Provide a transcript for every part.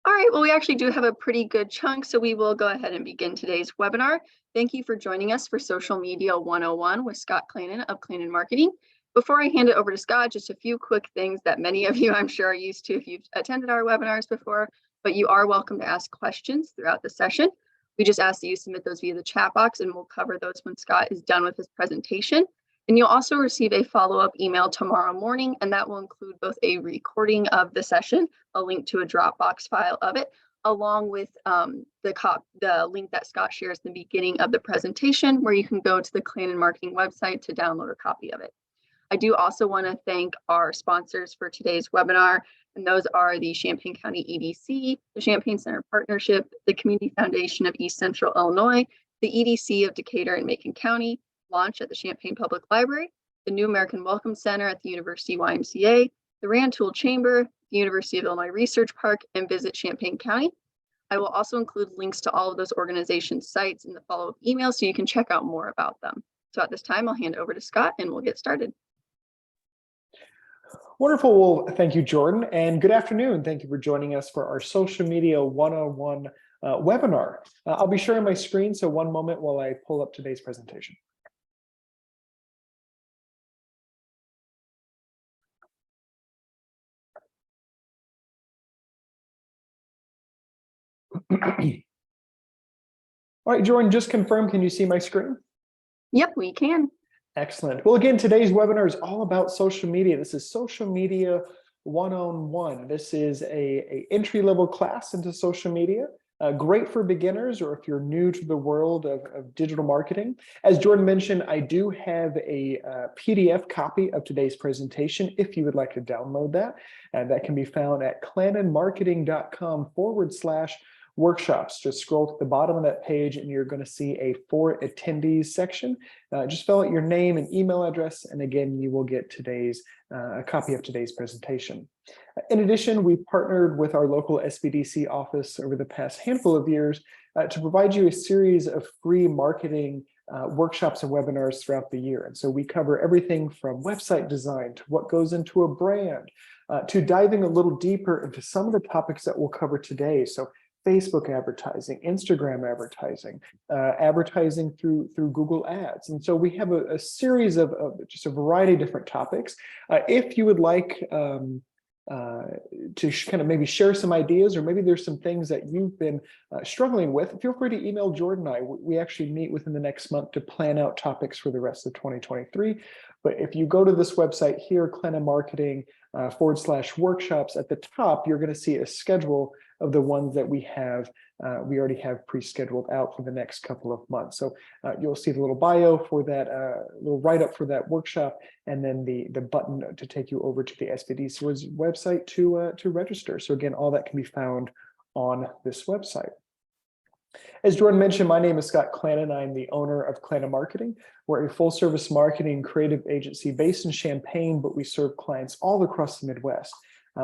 All right, well, we actually do have a pretty good chunk, so we will go ahead and begin today's webinar. Thank you for joining us for Social Media 101 with Scott Clanin of Clanin Marketing. Before I hand it over to Scott, just a few quick things that many of you, I'm sure, are used to if you've attended our webinars before, but you are welcome to ask questions throughout the session. We just ask that you submit those via the chat box, and we'll cover those when Scott is done with his presentation. And you'll also receive a follow-up email tomorrow morning, and that will include both a recording of the session, a link to a Dropbox file of it, along with the link that Scott shares in the beginning of the presentation, where you can go to the Clanin Marketing website to download a copy of it. I do also want to thank our sponsors for today's webinar, and those are the Champaign County EDC, the Champaign Center Partnership, the Community Foundation of East Central Illinois, the EDC of Decatur and Macon County, Launch at the Champaign Public Library, the New American Welcome Center at the University YMCA, the Rantoul Chamber, the University of Illinois Research Park, and Visit Champaign County. I will also include links to all of those organizations' sites in the follow-up email so you can check out more about them. So at this time, I'll hand it over to Scott and we'll get started. Wonderful. Well, thank you, Jordan, and good afternoon. Thank you for joining us for our Social Media 101 webinar. I'll be sharing my screen, so one moment while I pull up today's presentation. All right, Jordan, just confirm, can you see my screen? Yep, we can. Excellent. Well, again, today's webinar is all about social media. This is Social Media 101. This is a entry-level class into social media. Great for beginners or if you're new to the world of digital marketing. As Jordan mentioned, I do have a PDF copy of today's presentation if you would like to download that. That can be found at claninmarketing.com/workshops. Just scroll to the bottom of that page and you're going to see a For Attendees section. Just fill out your name and email address, and again, you will get a copy of today's presentation. In addition, we've partnered with our local SBDC office over the past handful of years to provide you a series of free marketing workshops and webinars throughout the year. And so we cover everything from website design to what goes into a brand, to diving a little deeper into some of the topics that we'll cover today. So Facebook advertising, Instagram advertising, advertising through Google Ads. And so we have a series of just a variety of different topics. If you would like to kind of maybe share some ideas, or maybe there's some things that you've been struggling with, feel free to email Jordan and I. We actually meet within the next month to plan out topics for the rest of 2023. But if you go to this website here, Clanin Marketing /workshops, at the top, you're going to see a schedule of the ones that we already have pre-scheduled out for the next couple of months. So you'll see the little bio for that, little write-up for that workshop, and then the button to take you over to the SBDC's website to register. So again, all that can be found on this website. As Jordan mentioned, my name is Scott Clanin. I'm the owner of Clanin Marketing. We're a full-service marketing creative agency based in Champaign, but we serve clients all across the Midwest.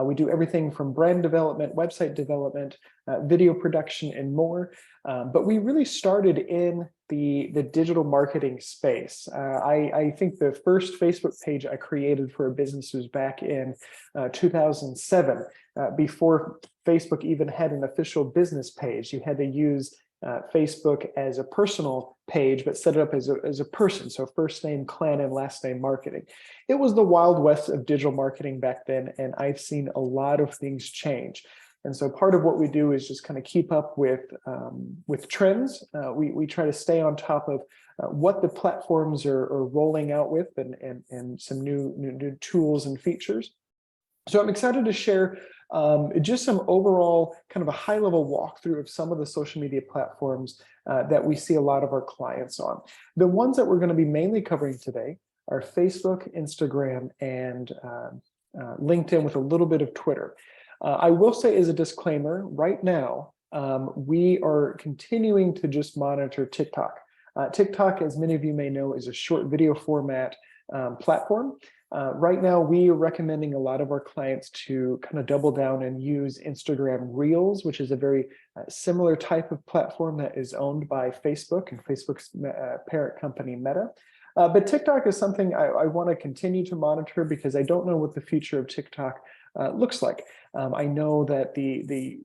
We do everything from brand development, website development, video production, and more. But we really started in the digital marketing space. I think the first Facebook page I created for a business was back in 2007, before Facebook even had an official business page. You had to use Facebook as a personal page, but set it up as a person. So first name Clanin, last name Marketing. It was the Wild West of digital marketing back then, and I've seen a lot of things change. And so part of what we do is just kind of keep up with trends. We try to stay on top of what the platforms are rolling out with, and some new tools and features. So I'm excited to share just some overall kind of a high-level walkthrough of some of the social media platforms that we see a lot of our clients on. The ones that we're going to be mainly covering today are Facebook, Instagram, and LinkedIn, with a little bit of Twitter. I will say as a disclaimer, right now, we are continuing to just monitor TikTok. TikTok, as many of you may know, is a short video format platform. Right now, we are recommending a lot of our clients to kind of double down and use Instagram Reels, which is a very similar type of platform that is owned by Facebook and Facebook's parent company, Meta. But TikTok is something I want to continue to monitor because I don't know what the future of TikTok looks like. I know that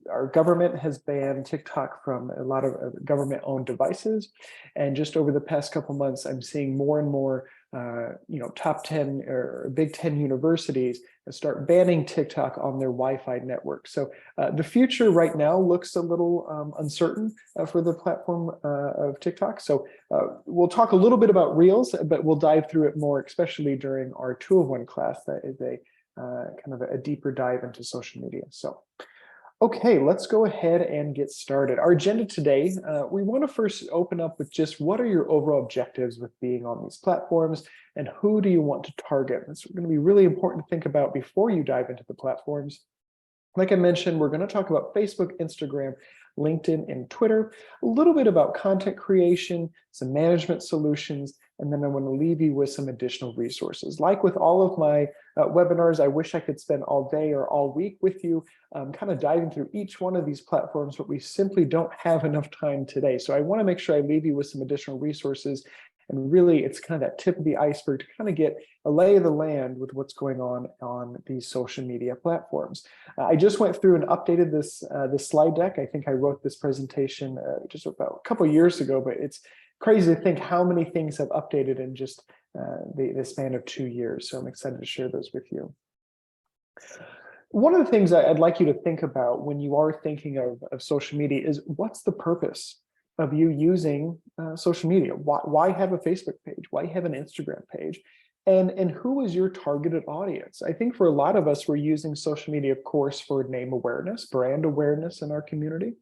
our government has banned TikTok from a lot of government-owned devices, and just over the past couple months, I'm seeing more and more, top 10 or Big 10 universities start banning TikTok on their Wi-Fi network. So the future right now looks a little uncertain for the platform of TikTok. So we'll talk a little bit about Reels, but we'll dive through it more, especially during our 2-of-1 class. That is a kind of a deeper dive into social media. So, okay, let's go ahead and get started. Our agenda today, we want to first open up with just what are your overall objectives with being on these platforms, and who do you want to target? It's going to be really important to think about before you dive into the platforms. Like I mentioned, we're going to talk about Facebook, Instagram, LinkedIn, and Twitter, a little bit about content creation, some management solutions, and then I want to leave you with some additional resources. Like with all of my webinars, I wish I could spend all day or all week with you kind of diving through each one of these platforms, but we simply don't have enough time today. So I want to make sure I leave you with some additional resources. And really, it's kind of that tip of the iceberg to kind of get a lay of the land with what's going on these social media platforms. I just went through and updated this slide deck. I think I wrote this presentation just about a couple of years ago, but it's crazy to think how many things have updated in just the span of 2 years. So I'm excited to share those with you. One of the things I'd like you to think about when you are thinking of social media is, what's the purpose of you using social media? Why have a Facebook page? Why have an Instagram page? And who is your targeted audience? I think for a lot of us, we're using social media, of course, for name awareness, brand awareness in our community.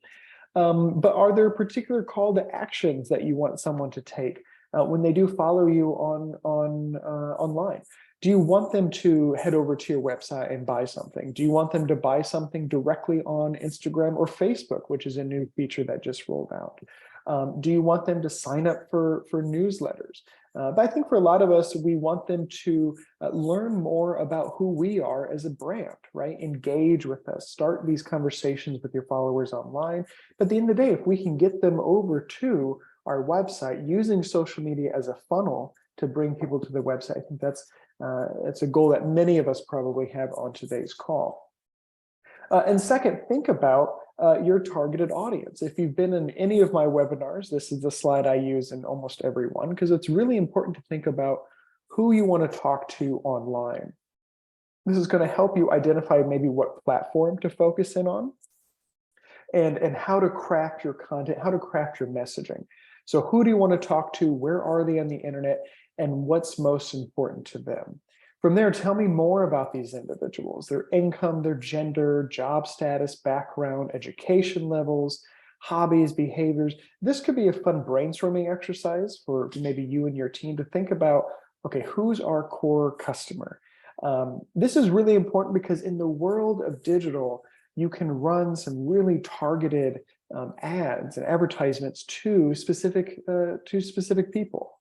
But are there particular call to actions that you want someone to take when they do follow you online? Do you want them to head over to your website and buy something? Do you want them to buy something directly on Instagram or Facebook, which is a new feature that just rolled out? Do you want them to sign up for newsletters? But I think for a lot of us, we want them to learn more about who we are as a brand, right? Engage with us, start these conversations with your followers online. But at the end of the day, if we can get them over to our website using social media as a funnel to bring people to the website, I think that's a goal that many of us probably have on today's call. And second, think about your targeted audience. If you've been in any of my webinars, this is the slide I use in almost every one, because it's really important to think about who you want to talk to online. This is going to help you identify maybe what platform to focus in on, and how to craft your content, how to craft your messaging. So who do you want to talk to? Where are they on the internet? And what's most important to them? From there, tell me more about these individuals, their income, their gender, job status, background, education levels, hobbies, behaviors. This could be a fun brainstorming exercise for maybe you and your team to think about, okay, who's our core customer? This is really important because in the world of digital, you can run some really targeted ads and advertisements to specific people.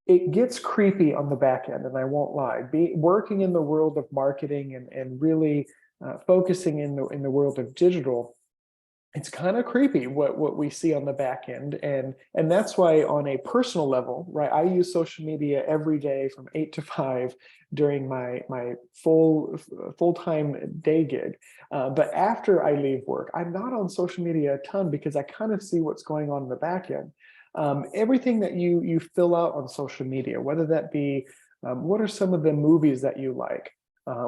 It gets creepy on the back end, and I won't lie. Working in the world of marketing and really focusing in the world of digital, it's kind of creepy what we see on the back end, and that's why on a personal level, right? I use social media every day from 8 to 5 during my full-time day gig. But after I leave work, I'm not on social media a ton because I kind of see what's going on in the back end. Everything that you fill out on social media, whether that be what are some of the movies that you like,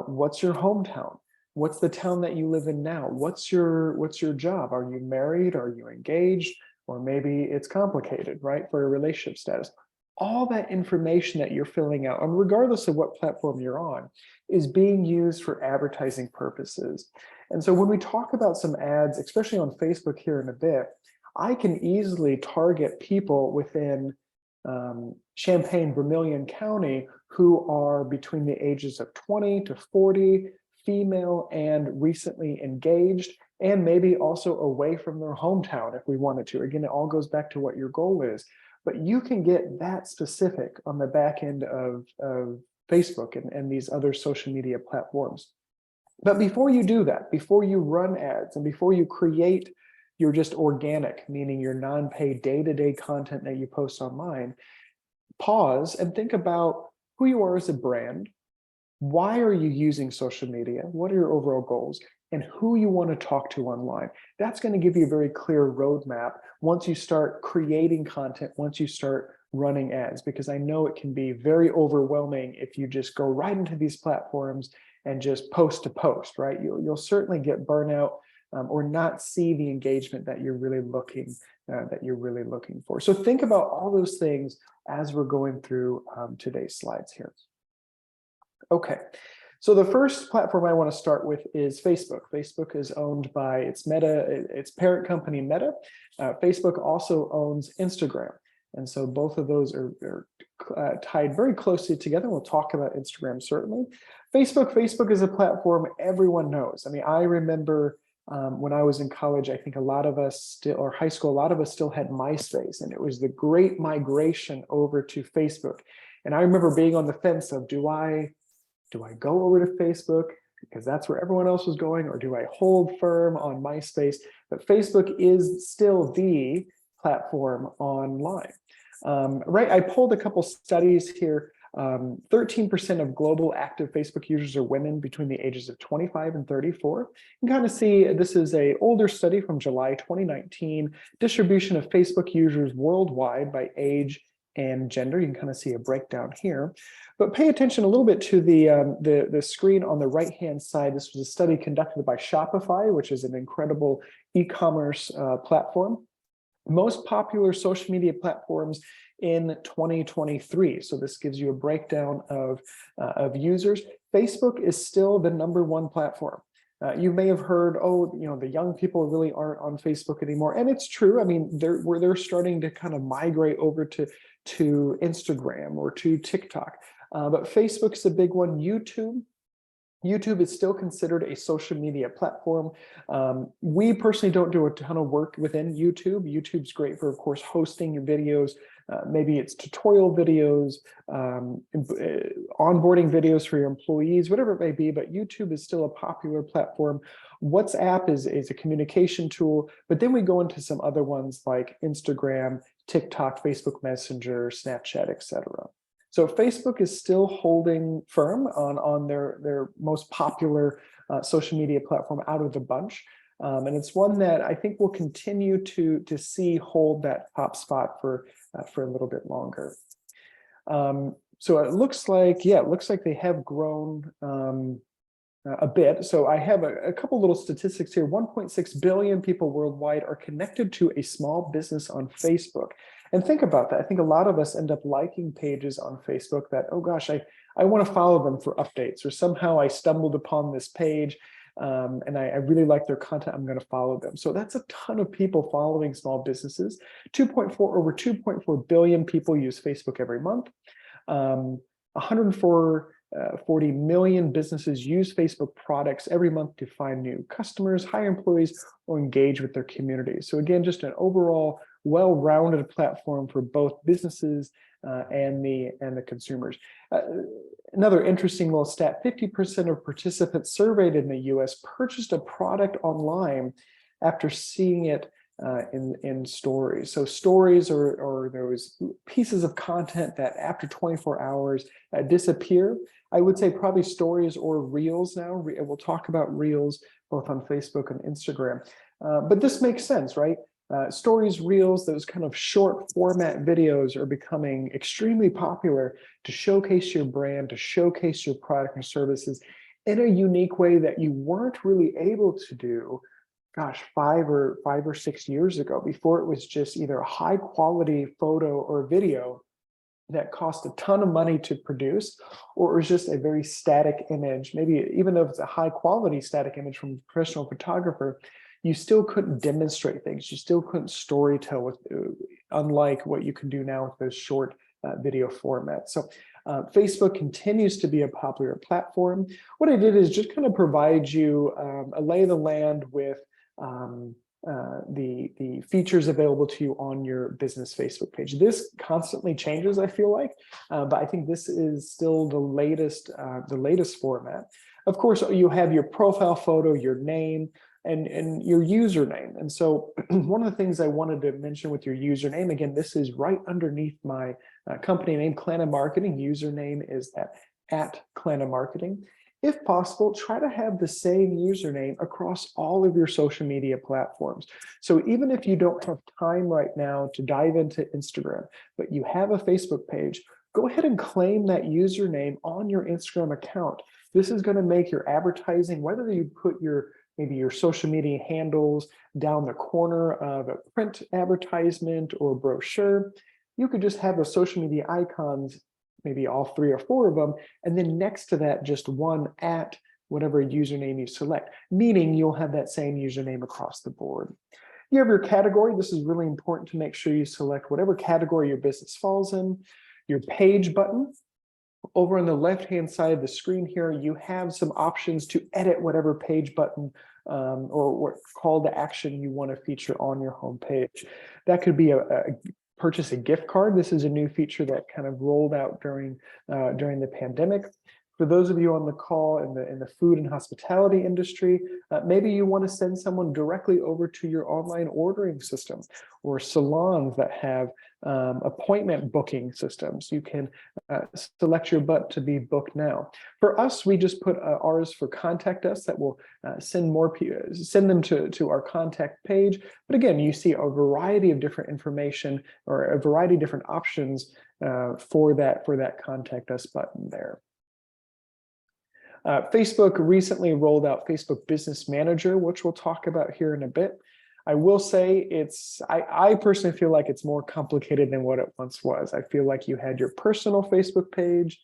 what's your hometown, what's the town that you live in now, what's your job, are you married, are you engaged, or maybe it's complicated, right, for a relationship status. All that information that you're filling out, and regardless of what platform you're on, is being used for advertising purposes. And so when we talk about some ads, especially on Facebook here in a bit, I can easily target people within Champaign, Vermilion County who are between the ages of 20 to 40, female and recently engaged, and maybe also away from their hometown if we wanted to. Again, it all goes back to what your goal is, but you can get that specific on the back end of Facebook and these other social media platforms. But before you do that, before you run ads and before you create your just organic, meaning your non-paid day-to-day content that you post online, pause and think about who you are as a brand. Why are you using social media? What are your overall goals? And who you want to talk to online. That's going to give you a very clear roadmap once you start creating content, once you start running ads, because I know it can be very overwhelming if you just go right into these platforms and just post to post, right? You'll certainly get burnout or not see the engagement that you're really looking for. So think about all those things as we're going through today's slides here. Okay, so the first platform I want to start with is Facebook. Facebook is owned by its parent company Meta. Facebook also owns Instagram. And so both of those are tied very closely together. We'll talk about Instagram certainly. Facebook is a platform everyone knows. I mean, I remember when I was in college, I think a lot of us still, or high school, a lot of us still had MySpace, and it was the great migration over to Facebook. And I remember being on the fence of, do I go over to Facebook because that's where everyone else was going, or do I hold firm on MySpace? But Facebook is still the platform online. Right, I pulled a couple studies here. 13% of global active Facebook users are women between the ages of 25 and 34. You can kind of see this is an older study from July 2019, distribution of Facebook users worldwide by age and gender. You can kind of see a breakdown here. But pay attention a little bit to the screen on the right-hand side. This was a study conducted by Shopify, which is an incredible e-commerce platform. Most popular social media platforms in 2023. So this gives you a breakdown of users. Facebook is still the #1 platform. You may have heard, oh, the young people really aren't on Facebook anymore. And it's true. I mean, they're starting to kind of migrate over to Instagram or to TikTok. But Facebook's a big one. YouTube is still considered a social media platform. We personally don't do a ton of work within YouTube. YouTube's great for, of course, hosting your videos. Maybe it's tutorial videos, onboarding videos for your employees, whatever it may be, but YouTube is still a popular platform. WhatsApp is a communication tool, but then we go into some other ones like Instagram, TikTok, Facebook Messenger, Snapchat, etc. So Facebook is still holding firm on their most popular social media platform out of the bunch. And it's one that I think will continue to see hold that top spot for a little bit longer. So it looks like they have grown a bit. So I have a couple little statistics here. 1.6 billion people worldwide are connected to a small business on Facebook. And think about that. I think a lot of us end up liking pages on Facebook that, oh gosh, I want to follow them for updates, or somehow I stumbled upon this page and I really like their content, I'm going to follow them. So that's a ton of people following small businesses. Over 2.4 billion people use Facebook every month. 140 million businesses use Facebook products every month to find new customers, hire employees, or engage with their communities. So again, just an overall well-rounded platform for both businesses and the consumers. Another interesting little stat, 50% of participants surveyed in the US purchased a product online after seeing it in stories. So stories are those pieces of content that after 24 hours disappear. I would say probably stories or reels now. We'll talk about reels both on Facebook and Instagram. But this makes sense, right? Stories, reels, those kind of short format videos are becoming extremely popular to showcase your brand, to showcase your product and services in a unique way that you weren't really able to do, gosh, 5 or 6 years ago. Before, it was just either a high quality photo or video that cost a ton of money to produce, or it was just a very static image. Maybe even if it's a high quality static image from a professional photographer, you still couldn't demonstrate things. You still couldn't storytell with, unlike what you can do now with those short video formats. So Facebook continues to be a popular platform. What I did is just kind of provide you a lay of the land with the features available to you on your business Facebook page. This constantly changes, I feel like, but I think this is still the latest format. Of course, you have your profile photo, your name, and your username. And so one of the things I wanted to mention with your username, again, this is right underneath my company name, Clanin Marketing. Username is at Clanin Marketing. If possible, try to have the same username across all of your social media platforms. So even if you don't have time right now to dive into Instagram, but you have a Facebook page, go ahead and claim that username on your Instagram account. This is going to make your advertising, whether you put maybe your social media handles down the corner of a print advertisement or brochure, you could just have the social media icons, maybe all 3 or 4 of them, and then next to that, just one at whatever username you select, meaning you'll have that same username across the board. You have your category. This is really important to make sure you select whatever category your business falls in. Your page button. Over on the left-hand side of the screen here, you have some options to edit whatever page button or what call to action you want to feature on your home page. That could be purchase a gift card. This is a new feature that kind of rolled out during the pandemic. For those of you on the call in the food and hospitality industry, maybe you want to send someone directly over to your online ordering system, or salons that have appointment booking systems. You can select your button to be booked now. For us, we just put ours for contact us that will send them to our contact page. But again, you see a variety of different information or a variety of different options for that contact us button there. Facebook recently rolled out Facebook Business Manager, which we'll talk about here in a bit. I will say I personally feel like it's more complicated than what it once was. I feel like you had your personal Facebook page,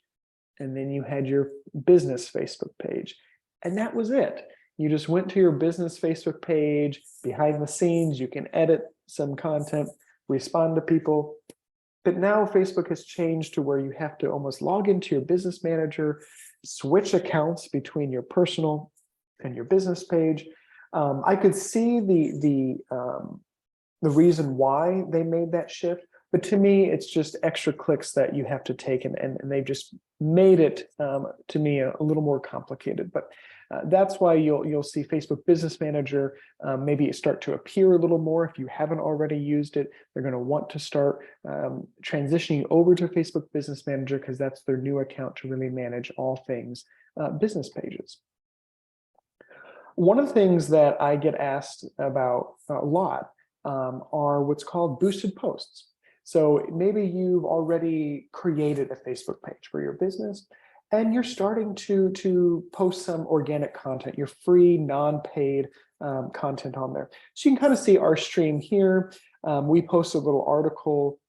and then you had your business Facebook page, and that was it. You just went to your business Facebook page. Behind the scenes, you can edit some content, respond to people. But now Facebook has changed to where you have to almost log into your business manager, switch accounts between your personal and your business page. I could see the reason why they made that shift, but to me, it's just extra clicks that you have to take, and they've just made it to me a little more complicated. But that's why you'll see Facebook Business Manager maybe start to appear a little more. If you haven't already used it, they're going to want to start transitioning over to Facebook Business Manager, because that's their new account to really manage all things business pages. One of the things that I get asked about a lot are what's called boosted posts. So maybe you've already created a Facebook page for your business, and you're starting to post some organic content, your free, non-paid content on there. So you can kind of see our stream here. We post a little article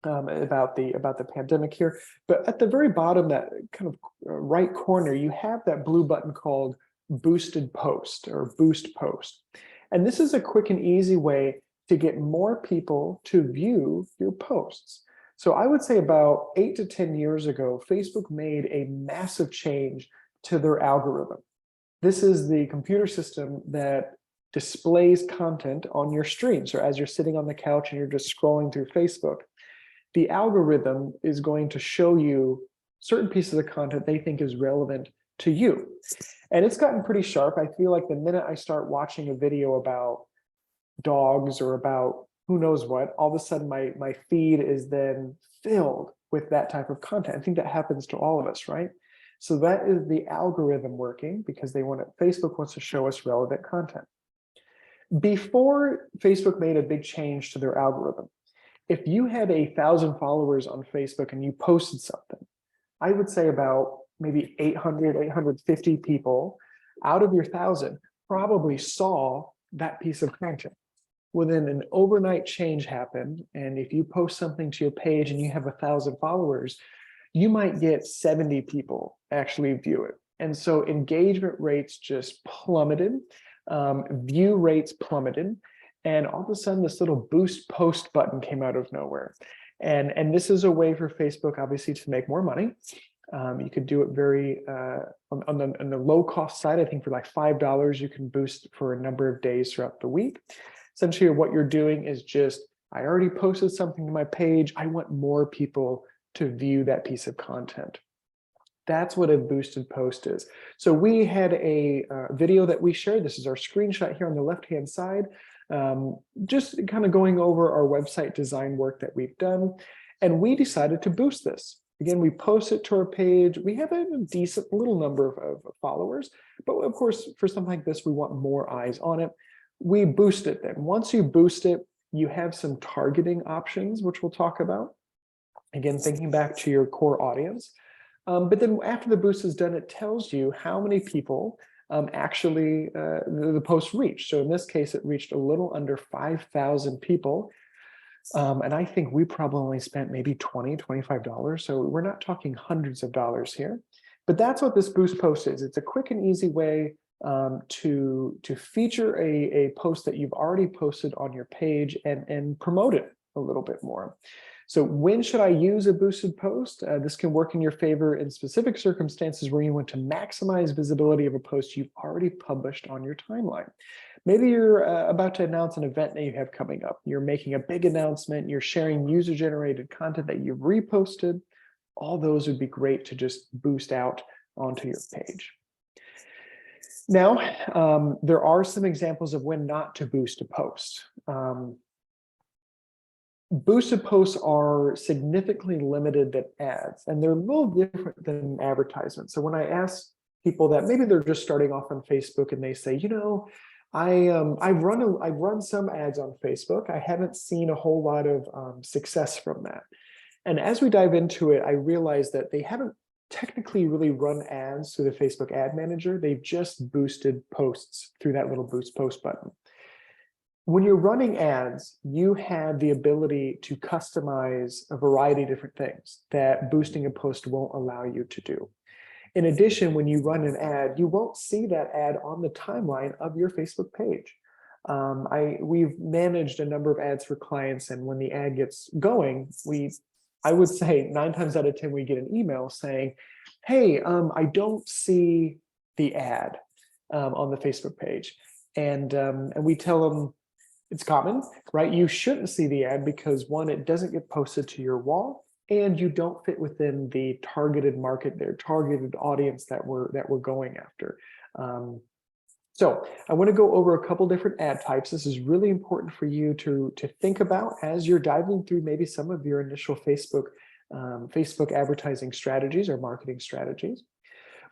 about the pandemic here, but at the very bottom, that kind of right corner, you have that blue button called boosted post or boost post. And this is a quick and easy way to get more people to view your posts. So I would say about 8 to 10 years ago, Facebook made a massive change to their algorithm. This is the computer system that displays content on your stream. So as you're sitting on the couch and you're just scrolling through Facebook, the algorithm is going to show you certain pieces of content they think is relevant to you. And it's gotten pretty sharp. I feel like the minute I start watching a video about dogs or about who knows what, all of a sudden my feed is then filled with that type of content. I think that happens to all of us, right? So that is the algorithm working, because Facebook wants to show us relevant content. Before Facebook made a big change to their algorithm, if you had 1,000 followers on Facebook and you posted something, I would say about maybe 800, 850 people out of your 1,000 probably saw that piece of content. Well, then an overnight change happened, and if you post something to your page and you have 1,000 followers, you might get 70 people actually view it. And so engagement rates just plummeted, view rates plummeted, and all of a sudden this little boost post button came out of nowhere. And this is a way for Facebook, obviously, to make more money. You could do it very on the low cost side. I think for like $5, you can boost for a number of days throughout the week. Essentially, what you're doing is just, I already posted something to my page. I want more people to view that piece of content. That's what a boosted post is. So we had a video that we shared. This is our screenshot here on the left-hand side. Just kind of going over our website design work that we've done. And we decided to boost this. Again, we post it to our page. We have a decent little number of followers, but of course, for something like this, we want more eyes on it. We boost it then. Once you boost it, you have some targeting options, which we'll talk about. Again, thinking back to your core audience. But then after the boost is done, it tells you how many people actually the post reached. So in this case, it reached a little under 5,000 people. And I think we probably only spent maybe $20, $25. So we're not talking hundreds of dollars here. But that's what this boost post is. It's a quick and easy way to feature a post that you've already posted on your page and promote it a little bit more. So when should I use a boosted post? This can work in your favor in specific circumstances where you want to maximize visibility of a post you've already published on your timeline. Maybe you're about to announce an event that you have coming up. You're making a big announcement. You're sharing user-generated content that you've reposted. All those would be great to just boost out onto your page. Now, there are some examples of when not to boost a post. Boosted posts are significantly limited than ads, and they're a little different than advertisements. So when I ask people that maybe they're just starting off on Facebook and they say, you know, I've run some ads on Facebook. I haven't seen a whole lot of success from that. And as we dive into it, I realized that they haven't technically really run ads through the Facebook ad manager. They've just boosted posts through that little boost post button. When you're running ads, you have the ability to customize a variety of different things that boosting a post won't allow you to do. In addition, when you run an ad, you won't see that ad on the timeline of your Facebook page. We've managed a number of ads for clients, and when the ad gets going, I would say 9 times out of 10, we get an email saying, hey, I don't see the ad on the Facebook page. And we tell them, it's common, right? You shouldn't see the ad because one, it doesn't get posted to your wall, and you don't fit within the targeted market, their targeted audience that we're going after. So I want to go over a couple different ad types. This is really important for you to think about as you're diving through maybe some of your initial Facebook advertising strategies or marketing strategies.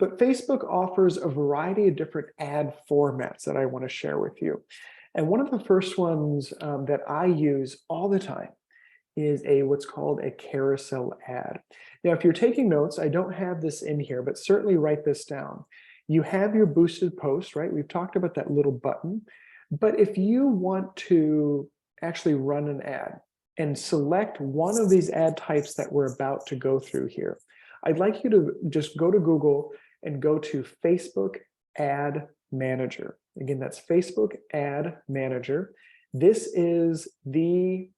But Facebook offers a variety of different ad formats that I want to share with you. And one of the first ones that I use all the time is what's called a carousel ad. Now, if you're taking notes, I don't have this in here, but certainly write this down. You have your boosted post, right? We've talked about that little button. But if you want to actually run an ad and select one of these ad types that we're about to go through here, I'd like you to just go to Google and go to Facebook Ad Manager. Again, that's Facebook Ad Manager. This is the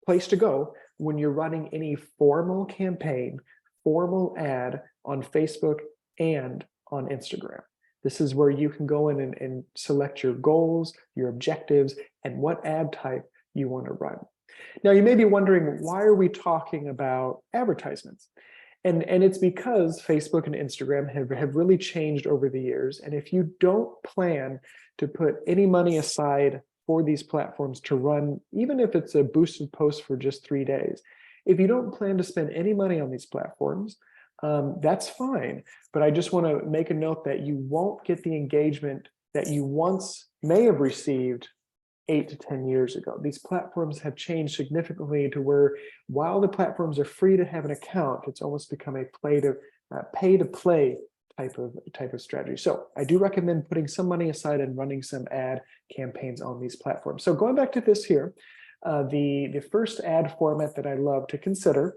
place to go when you're running any formal campaign, formal ad on Facebook and on Instagram. This is where you can go in and select your goals, your objectives, and what ad type you want to run. Now, you may be wondering, why are we talking about advertisements? And it's because Facebook and Instagram have really changed over the years. And if you don't plan to put any money aside for these platforms to run, even if it's a boosted post for just 3 days, if you don't plan to spend any money on these platforms, that's fine. But I just want to make a note that you won't get the engagement that you once may have received 8 to 10 years ago. These platforms have changed significantly to where, while the platforms are free to have an account, it's almost become a pay to play type of strategy. So I do recommend putting some money aside and running some ad campaigns on these platforms. So going back to this here, the first ad format that I love to consider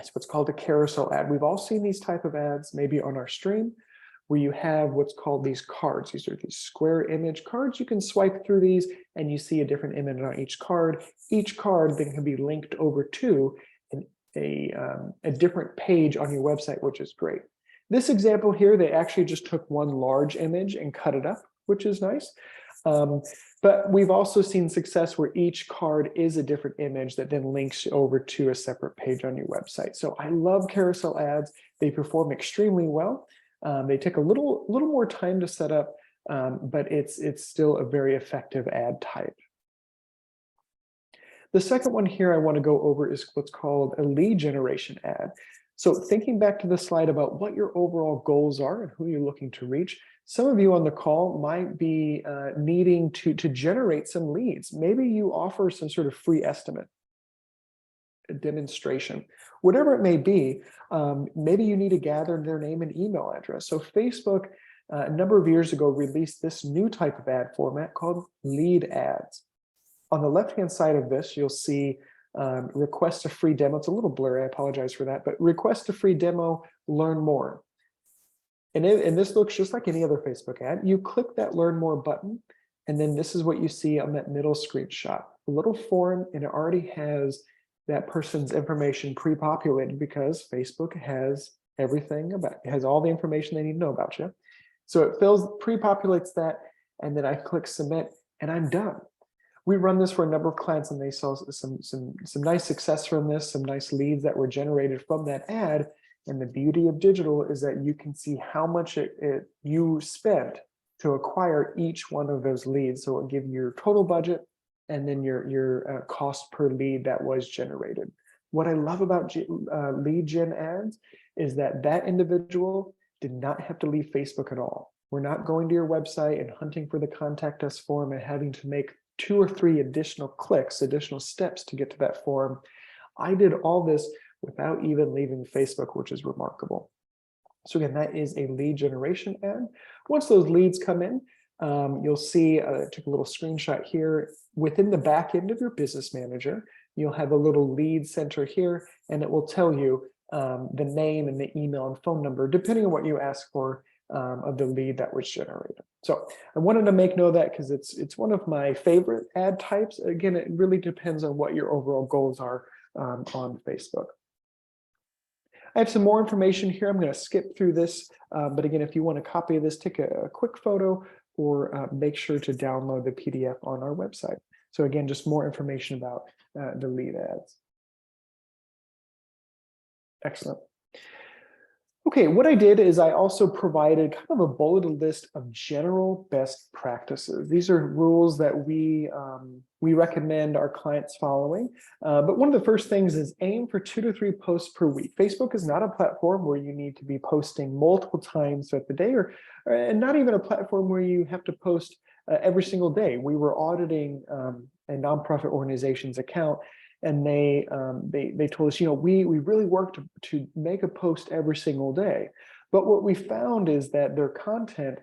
is what's called a carousel ad. We've all seen these type of ads maybe on our stream, where you have what's called these cards. These are these square image cards. You can swipe through these and you see a different image on each card. Each card then can be linked over to a different page on your website, which is great. This example here, they actually just took one large image and cut it up, which is nice. But we've also seen success where each card is a different image that then links over to a separate page on your website. So I love carousel ads. They perform extremely well. They take a little more time to set up, but it's still a very effective ad type. The second one here I want to go over is what's called a lead generation ad. So thinking back to the slide about what your overall goals are and who you're looking to reach, some of you on the call might be needing to generate some leads. Maybe you offer some sort of free estimate, a demonstration, whatever it may be. Maybe you need to gather their name and email address. So Facebook, a number of years ago, released this new type of ad format called lead ads. On the left-hand side of this, you'll see request a free demo. It's a little blurry, I apologize for that, but request a free demo, learn more. And this looks just like any other Facebook ad. You click that learn more button, and then this is what you see on that middle screenshot, a little form, and it already has that person's information pre-populated because Facebook has everything about, it has all the information they need to know about you. So it pre-populates that, and then I click submit, and I'm done. We run this for a number of clients, and they saw some nice success from this, some nice leads that were generated from that ad. And the beauty of digital is that you can see how much you spent to acquire each one of those leads. So it'll give you your total budget and then your cost per lead that was generated. What I love about lead gen ads is that that individual did not have to leave Facebook at all. We're not going to your website and hunting for the contact us form and having to make 2 or 3 additional clicks, additional steps to get to that form. I did all this without even leaving Facebook, which is remarkable. So again, that is a lead generation ad. Once those leads come in, you'll see, I took a little screenshot here, within the back end of your business manager, you'll have a little lead center here, and it will tell you the name and the email and phone number, depending on what you ask for, of the lead that was generated. So I wanted to make note of that because it's one of my favorite ad types. Again, it really depends on what your overall goals are on Facebook. I have some more information here. I'm going to skip through this, but again, if you want a copy of this, take a quick photo or make sure to download the PDF on our website. So again, just more information about the lead ads. Excellent. Okay, what I did is I also provided kind of a bulleted list of general best practices. These are rules that we recommend our clients following. But one of the first things is aim for 2 to 3 posts per week. Facebook is not a platform where you need to be posting multiple times throughout the day, and not even a platform where you have to post every single day. We were auditing a nonprofit organization's account, and they told us, we really work to make a post every single day. But what we found is that their content,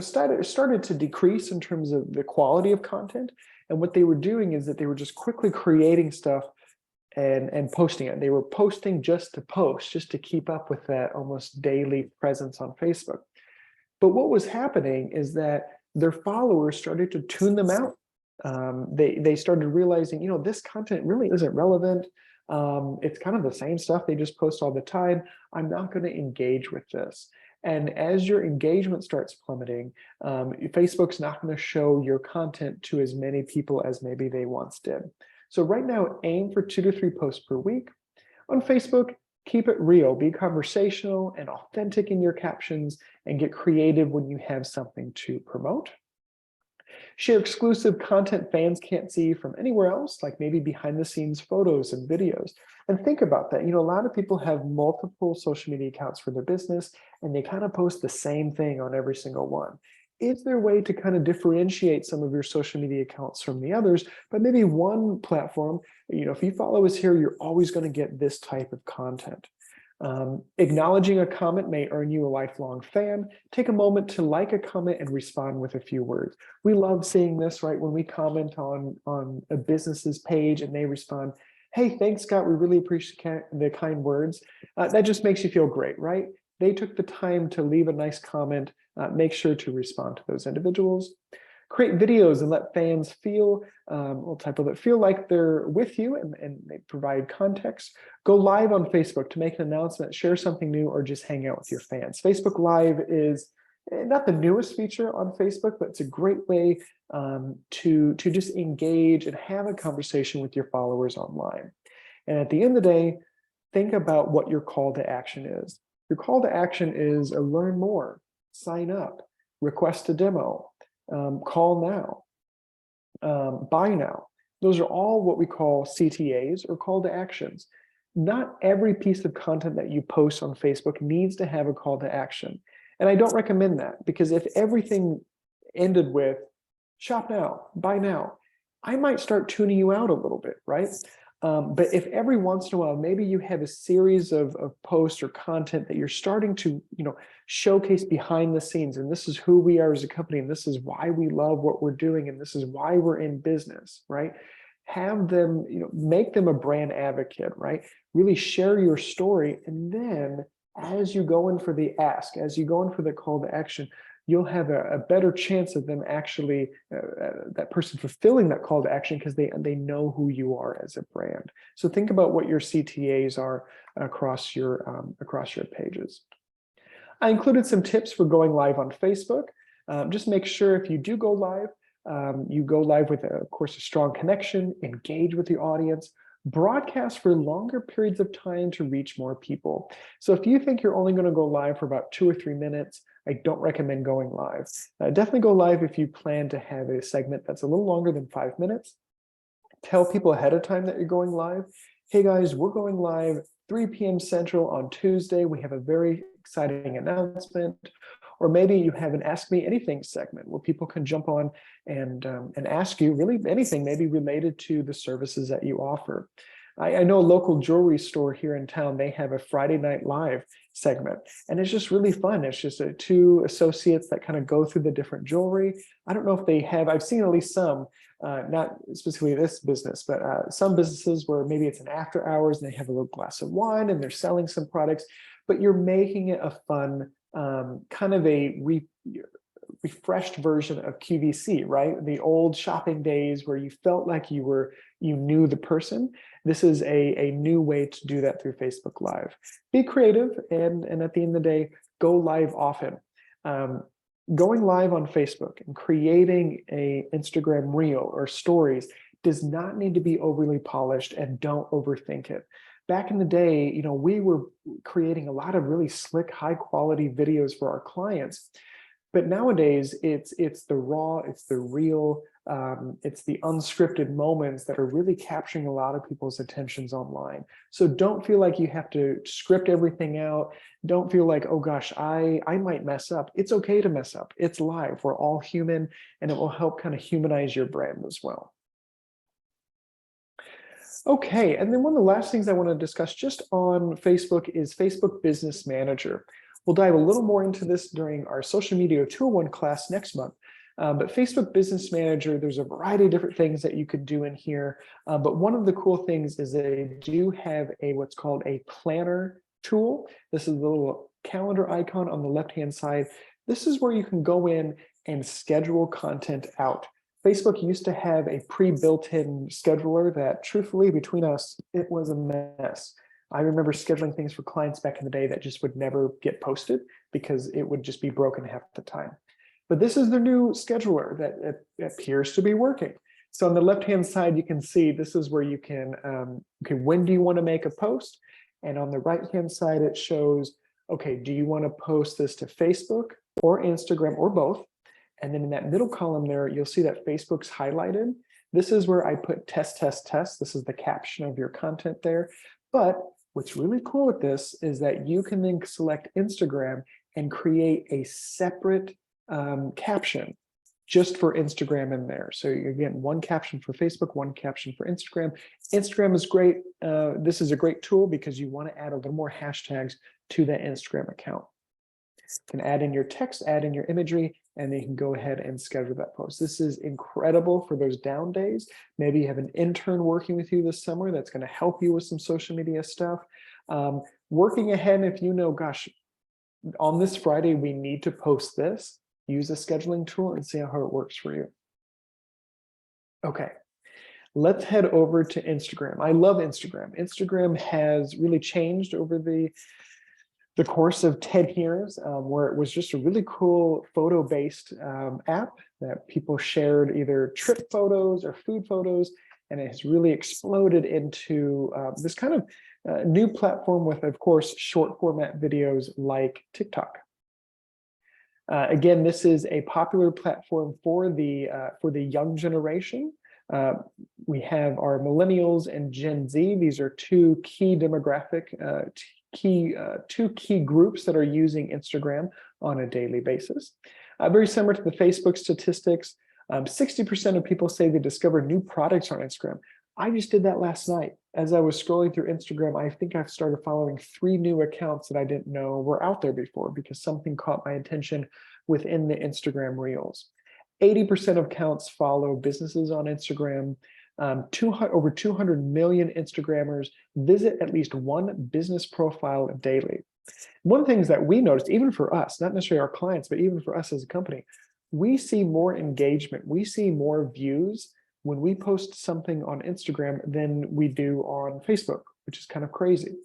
started to decrease in terms of the quality of content. And what they were doing is that they were just quickly creating stuff and posting it. They were posting just to post, just to keep up with that almost daily presence on Facebook. But what was happening is that their followers started to tune them out. They started realizing, this content really isn't relevant. It's kind of the same stuff they just post all the time. I'm not going to engage with this. And as your engagement starts plummeting, Facebook's not going to show your content to as many people as maybe they once did. So right now, aim for 2 to 3 posts per week. On Facebook, keep it real, be conversational and authentic in your captions, and get creative when you have something to promote. Share exclusive content fans can't see from anywhere else, like maybe behind the scenes photos and videos. And think about that. A lot of people have multiple social media accounts for their business, and they kind of post the same thing on every single one. Is there a way to kind of differentiate some of your social media accounts from the others? But maybe one platform, if you follow us here, you're always going to get this type of content. Acknowledging a comment may earn you a lifelong fan. Take a moment to like a comment and respond with a few words. We love seeing this, right? When we comment on a business's page and they respond, hey, thanks, Scott, we really appreciate the kind words. That just makes you feel great, right? They took the time to leave a nice comment. Make sure to respond to those individuals. Create videos and let fans feel, we'll type of it, feel like they're with you and they provide context. Go live on Facebook to make an announcement, share something new, or just hang out with your fans. Facebook Live is not the newest feature on Facebook, but it's a great way to just engage and have a conversation with your followers online. And at the end of the day, think about what your call to action is. Your call to action is learn more, sign up, request a demo, call now, buy now. Those are all what we call CTAs, or call to actions. Not every piece of content that you post on Facebook needs to have a call to action. And I don't recommend that, because if everything ended with shop now, buy now, I might start tuning you out a little bit, right? But if every once in a while, maybe you have a series of posts or content that you're starting to, showcase behind the scenes, and this is who we are as a company, and this is why we love what we're doing, and this is why we're in business, right? Have them, make them a brand advocate, right? Really share your story, and then as you go in for the ask, as you go in for the call to action, you'll have a better chance of them actually, that person fulfilling that call to action, because they know who you are as a brand. So think about what your CTAs are across your pages. I included some tips for going live on Facebook. Just make sure if you do go live, you go live with, of course, a strong connection, engage with the audience, broadcast for longer periods of time to reach more people. So if you think you're only going to go live for about 2 or 3 minutes, I don't recommend going live. Definitely go live if you plan to have a segment that's a little longer than 5 minutes. Tell people ahead of time that you're going live. Hey guys, we're going live 3 p.m. Central on Tuesday. We have a very exciting announcement. Or maybe you have an Ask Me Anything segment where people can jump on and ask you really anything, maybe related to the services that you offer. I know a local jewelry store here in town, they have a Friday Night Live segment, and it's just really fun. It's just 2 associates that kind of go through the different jewelry. I don't know if they have, I've seen at least some, not specifically this business, but some businesses where maybe it's an after hours and they have a little glass of wine and they're selling some products, but you're making it a fun, kind of a refreshed version of QVC, right? The old shopping days where you felt like you knew the person. This is a new way to do that through Facebook Live. Be creative, and at the end of the day, go live often. Going live on Facebook and creating a Instagram reel or stories does not need to be overly polished, and don't overthink it. Back in the day, we were creating a lot of really slick, high quality videos for our clients. But nowadays, it's the raw, it's the real, it's the unscripted moments that are really capturing a lot of people's attentions online. So don't feel like you have to script everything out. Don't feel like, oh gosh, I might mess up. It's okay to mess up. It's live. We're all human, and it will help kind of humanize your brand as well. Okay, and then one of the last things I want to discuss just on Facebook is Facebook Business Manager. We'll dive a little more into this during our Social Media 201 class next month. But Facebook Business Manager, there's a variety of different things that you could do in here. But one of the cool things is they do have what's called a planner tool. This is the little calendar icon on the left-hand side. This is where you can go in and schedule content out. Facebook used to have a pre-built-in scheduler that, truthfully, between us, it was a mess. I remember scheduling things for clients back in the day that just would never get posted because it would just be broken half the time. But this is the new scheduler that appears to be working. So on the left-hand side, you can see this is where you can, okay, when do you want to make a post? And on the right-hand side, it shows, okay, do you want to post this to Facebook or Instagram or both? And then in that middle column there, you'll see that Facebook's highlighted. This is where I put test, test, test. This is the caption of your content there. But what's really cool with this is that you can then select Instagram and create a separate caption just for Instagram in there. So you're getting one caption for Facebook, one caption for Instagram. Instagram is great. This is a great tool because you want to add a little more hashtags to that Instagram account. You can add in your text, add in your imagery, and then you can go ahead and schedule that post. This is incredible for those down days. Maybe you have an intern working with you this summer that's going to help you with some social media stuff. Working ahead, if you know, gosh, on this Friday, we need to post this, use a scheduling tool and see how it works for you. Okay, let's head over to Instagram. I love Instagram. Instagram has really changed over the course of 10 years, where it was just a really cool photo-based app that people shared either trip photos or food photos, and it has really exploded into this kind of new platform with, of course, short format videos like TikTok. Again, this is a popular platform for the young generation. We have our millennials and Gen Z. These are two key demographic, two key groups that are using Instagram on a daily basis. Very similar to the Facebook statistics, 60% of people say they discovered new products on Instagram. I just did that last night. As I was scrolling through Instagram, I think I've started following 3 new accounts that I didn't know were out there before because something caught my attention within the Instagram Reels. 80% of accounts follow businesses on Instagram. Over 200 million Instagrammers visit at least one business profile daily. One of the things that we noticed, even for us, not necessarily our clients, but even for us as a company, we see more engagement. We see more views when we post something on Instagram than we do on Facebook, which is kind of crazy.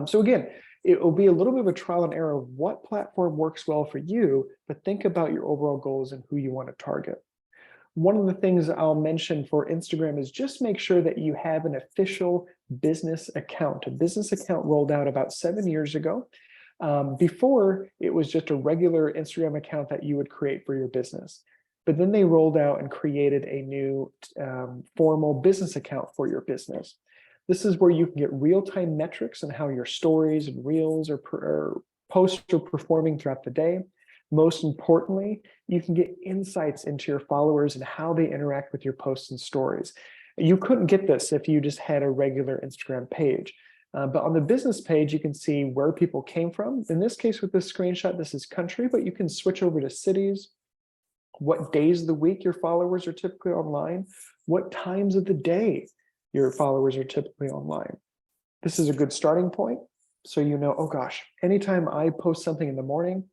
So again, it will be a little bit of a trial and error of what platform works well for you, but think about your overall goals and who you want to target. One of the things I'll mention for Instagram is just make sure that you have an official business account. A business account rolled out about 7 years ago. Before, it was just a regular Instagram account that you would create for your business. But then they rolled out and created a new formal business account for your business. This is where you can get real-time metrics on how your stories and reels or posts are performing throughout the day. Most importantly, you can get insights into your followers and how they interact with your posts and stories. You couldn't get this if you just had a regular Instagram page. But on the business page, you can see where people came from. In this case, with this screenshot, this is country, but you can switch over to cities, what days of the week your followers are typically online, what times of the day your followers are typically online. This is a good starting point. So you know, oh gosh, anytime I post something in the morning,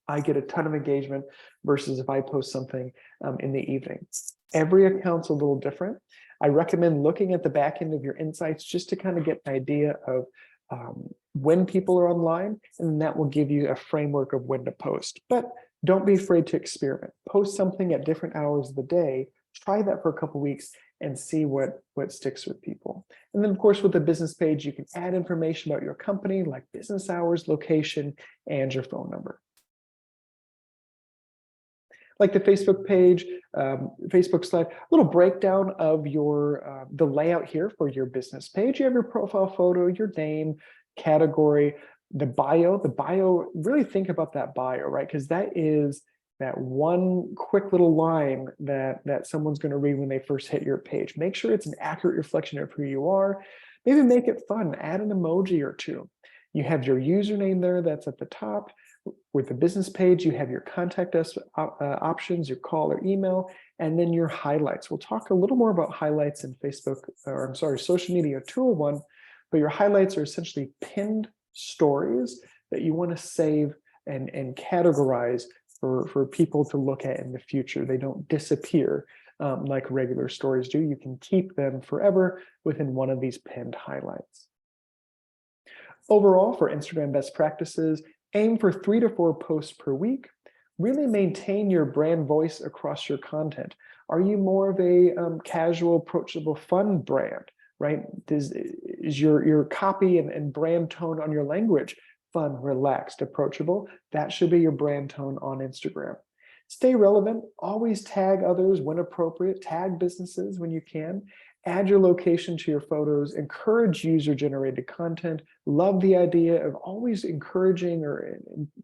I get a ton of engagement versus if I post something in the evening. Every account's a little different. I recommend looking at the back end of your insights just to kind of get an idea of when people are online, and that will give you a framework of when to post. But don't be afraid to experiment. Post something at different hours of the day, try that for a couple of weeks and see what sticks with people. And then of course, with the business page, you can add information about your company like business hours, location, and your phone number. Like the Facebook page, Facebook slide, a little breakdown of your the layout here for your business page. You have your profile photo, your name, category, the bio. The bio, really think about that bio, right? Because that is that one quick little line that someone's going to read when they first hit your page. Make sure it's an accurate reflection of who you are. Maybe make it fun. Add an emoji or two. You have your username there that's at the top. With the business page, you have your contact us options, your call or email, and then your highlights. We'll talk a little more about highlights in Facebook, or I'm sorry, Social Media 201, but your highlights are essentially pinned stories that you want to save and categorize for people to look at in the future. They don't disappear like regular stories do. You can keep them forever within one of these pinned highlights. Overall, for Instagram best practices, aim for 3 to 4 posts per week. Really maintain your brand voice across your content. Are you more of a casual, approachable, fun brand, right? Is your copy and brand tone on your language fun, relaxed, approachable? That should be your brand tone on Instagram. Stay relevant. Always tag others when appropriate. Tag businesses when you can. Add your location to your photos, encourage user-generated content. Love the idea of always encouraging or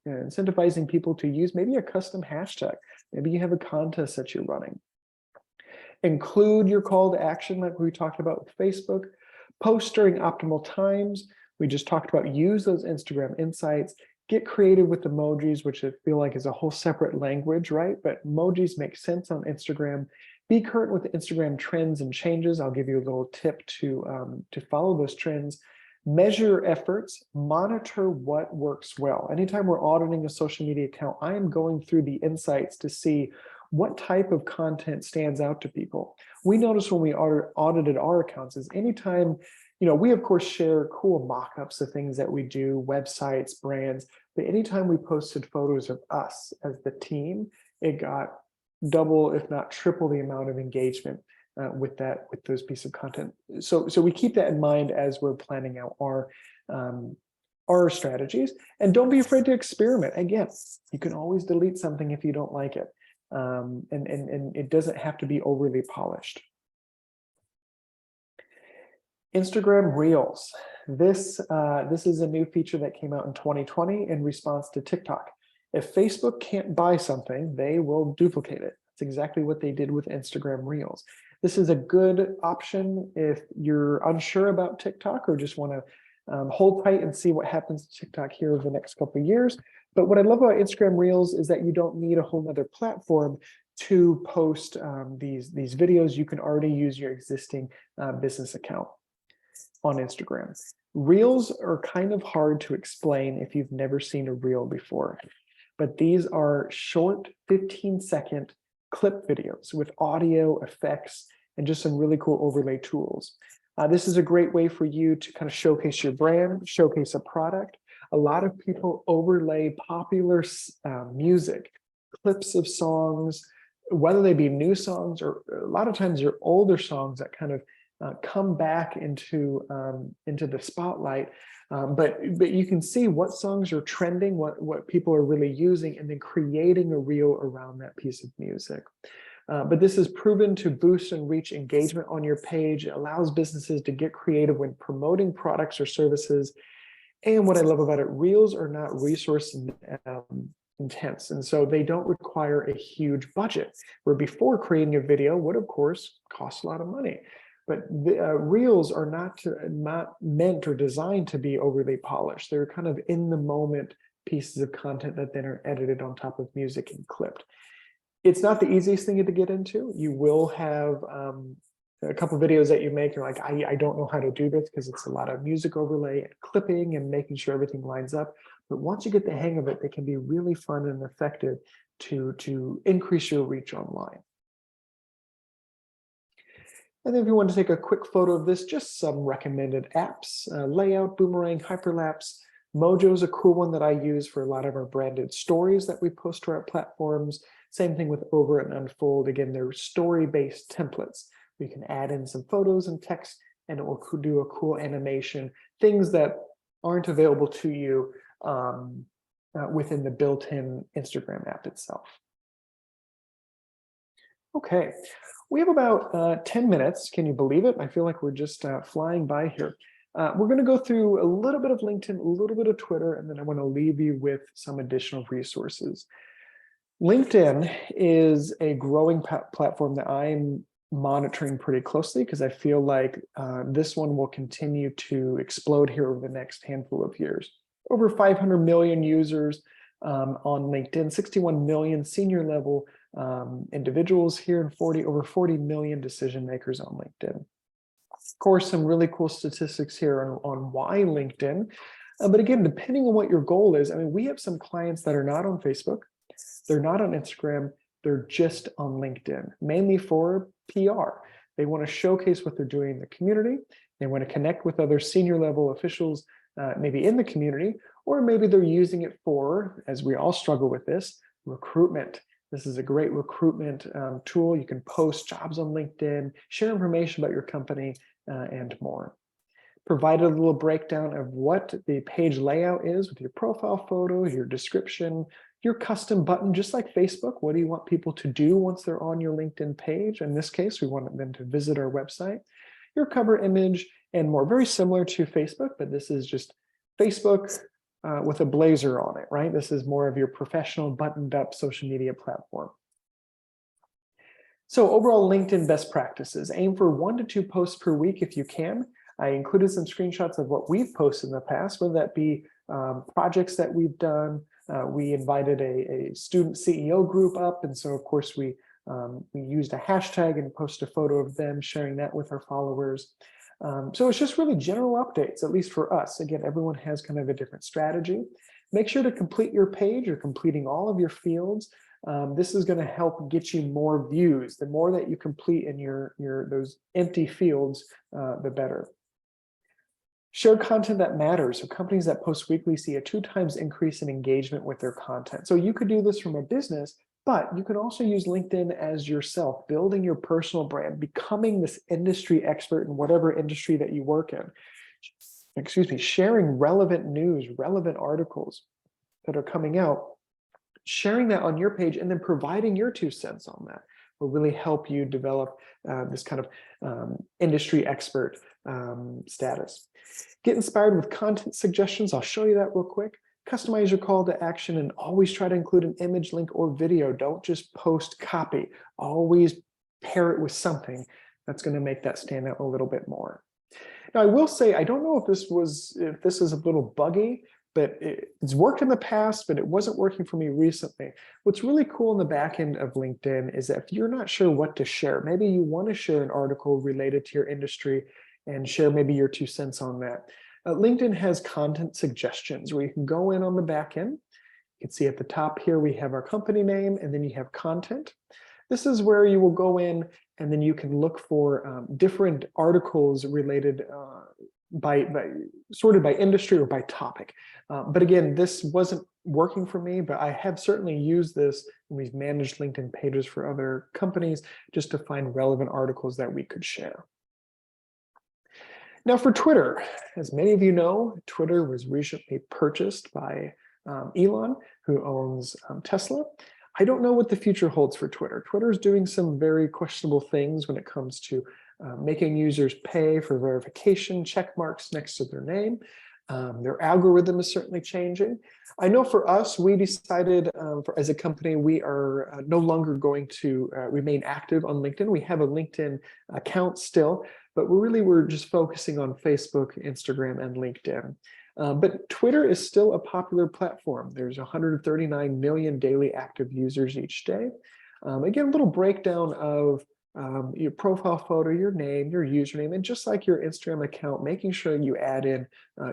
incentivizing people to use maybe a custom hashtag. Maybe you have a contest that you're running. Include your call to action like we talked about with Facebook. Post during optimal times. We just talked about use those Instagram insights. Get creative with emojis, which I feel like is a whole separate language, right? But emojis make sense on Instagram. Be current with Instagram trends and changes. I'll give you a little tip to follow those trends. Measure efforts, monitor what works well. Anytime we're auditing a social media account, I am going through the insights to see what type of content stands out to people. We noticed when we audited our accounts is anytime, we of course share cool mock-ups of things that we do, websites, brands, but anytime we posted photos of us as the team, it got double, if not triple the amount of engagement with those pieces of content. So we keep that in mind as we're planning out our strategies. And don't be afraid to experiment. Again, you can always delete something if you don't like it. and it doesn't have to be overly polished. Instagram Reels. This is a new feature that came out in 2020 in response to TikTok. If Facebook can't buy something, they will duplicate it. That's exactly what they did with Instagram Reels. This is a good option if you're unsure about TikTok or just want to hold tight and see what happens to TikTok here over the next couple of years. But what I love about Instagram Reels is that you don't need a whole other platform to post these videos. You can already use your existing business account on Instagram. Reels are kind of hard to explain if you've never seen a reel before, but these are short 15-second clip videos with audio effects and just some really cool overlay tools. This is a great way for you to kind of showcase your brand, showcase a product. A lot of people overlay popular music, clips of songs, whether they be new songs or a lot of times they're older songs that kind of come back into the spotlight, but you can see what songs are trending, what people are really using, and then creating a reel around that piece of music. But this is proven to boost and reach engagement on your page. It allows businesses to get creative when promoting products or services. And what I love about it, reels are not resource intense, and so they don't require a huge budget, where before creating a video would of course cost a lot of money. But the reels are not meant or designed to be overly polished. They're kind of in the moment pieces of content that then are edited on top of music and clipped. It's not the easiest thing to get into. You will have a couple of videos that you make, you're like, I don't know how to do this because it's a lot of music overlay and clipping and making sure everything lines up. But once you get the hang of it, they can be really fun and effective to increase your reach online. And then if you want to take a quick photo of this, just some recommended apps, Layout, Boomerang, Hyperlapse. Mojo is a cool one that I use for a lot of our branded stories that we post to our platforms. Same thing with Over and Unfold. Again, they're story-based templates. We can add in some photos and text, and it will do a cool animation, things that aren't available to you within the built-in Instagram app itself. Okay, we have about 10 minutes. Can you believe it? I feel like we're just flying by here. We're going to go through a little bit of LinkedIn, a little bit of Twitter, and then I want to leave you with some additional resources. LinkedIn is a growing platform that I'm monitoring pretty closely because I feel like this one will continue to explode here over the next handful of years. Over 500 million users on LinkedIn, 61 million senior level individuals here, and over 40 million decision makers on LinkedIn. Of course, some really cool statistics here on why LinkedIn. But again, depending on what your goal is, I mean, we have some clients that are not on Facebook, they're not on Instagram, they're just on LinkedIn, mainly for PR. They want to showcase what they're doing in the community. They want to connect with other senior level officials, maybe in the community, or maybe they're using it for, as we all struggle with this, recruitment. This is a great recruitment tool. You can post jobs on LinkedIn, share information about your company, and more. Provided a little breakdown of what the page layout is with your profile photo, your description, your custom button, just like Facebook. What do you want people to do once they're on your LinkedIn page? In this case, we want them to visit our website. Your cover image and more, very similar to Facebook, but this is just Facebook with a blazer on it, right? This is more of your professional buttoned up social media platform. So overall, LinkedIn best practices: aim for 1 to 2 posts per week if you can. I included some screenshots of what we've posted in the past, whether that be projects that we've done. We invited a student CEO group up, and so of course we used a hashtag and posted a photo of them, sharing that with our followers. So it's just really general updates, at least for us. Again, everyone has kind of a different strategy. Make sure to complete your page. You're completing all of your fields. This is going to help get you more views. The more that you complete in those empty fields, the better. Share content that matters. So companies that post weekly see a 2 times increase in engagement with their content. So you could do this from a business, but you can also use LinkedIn as yourself, building your personal brand, becoming this industry expert in whatever industry that you work in. Excuse me, sharing relevant news, relevant articles that are coming out sharing that on your page and then providing your 2 cents on that will really help you develop this kind of industry expert status. Get inspired with content suggestions. I'll show you that real quick. Customize your call to action and always try to include an image, link, or video. Don't just post copy. Always pair it with something that's going to make that stand out a little bit more. Now, I will say, I don't know if this is a little buggy, but it's worked in the past, but it wasn't working for me recently. What's really cool in the back end of LinkedIn is that if you're not sure what to share, maybe you want to share an article related to your industry and share maybe your 2 cents on that. LinkedIn has content suggestions where you can go in on the back end. You can see at the top here, we have our company name, and then you have content. This is where you will go in and then you can look for different articles related sorted by industry or by topic. But again, this wasn't working for me, but I have certainly used this when we've managed LinkedIn pages for other companies just to find relevant articles that we could share. Now for Twitter, as many of you know, Twitter was recently purchased by Elon, who owns Tesla. I don't know what the future holds for Twitter. Twitter is doing some very questionable things when it comes to making users pay for verification, check marks next to their name. Their algorithm is certainly changing. I know for us, we decided as a company, we are no longer going to remain active on LinkedIn. We have a LinkedIn account still, but we're just focusing on Facebook, Instagram, and LinkedIn. But Twitter is still a popular platform. There's 139 million daily active users each day. Again, a little breakdown of your profile photo, your name, your username, and just like your Instagram account, making sure you add in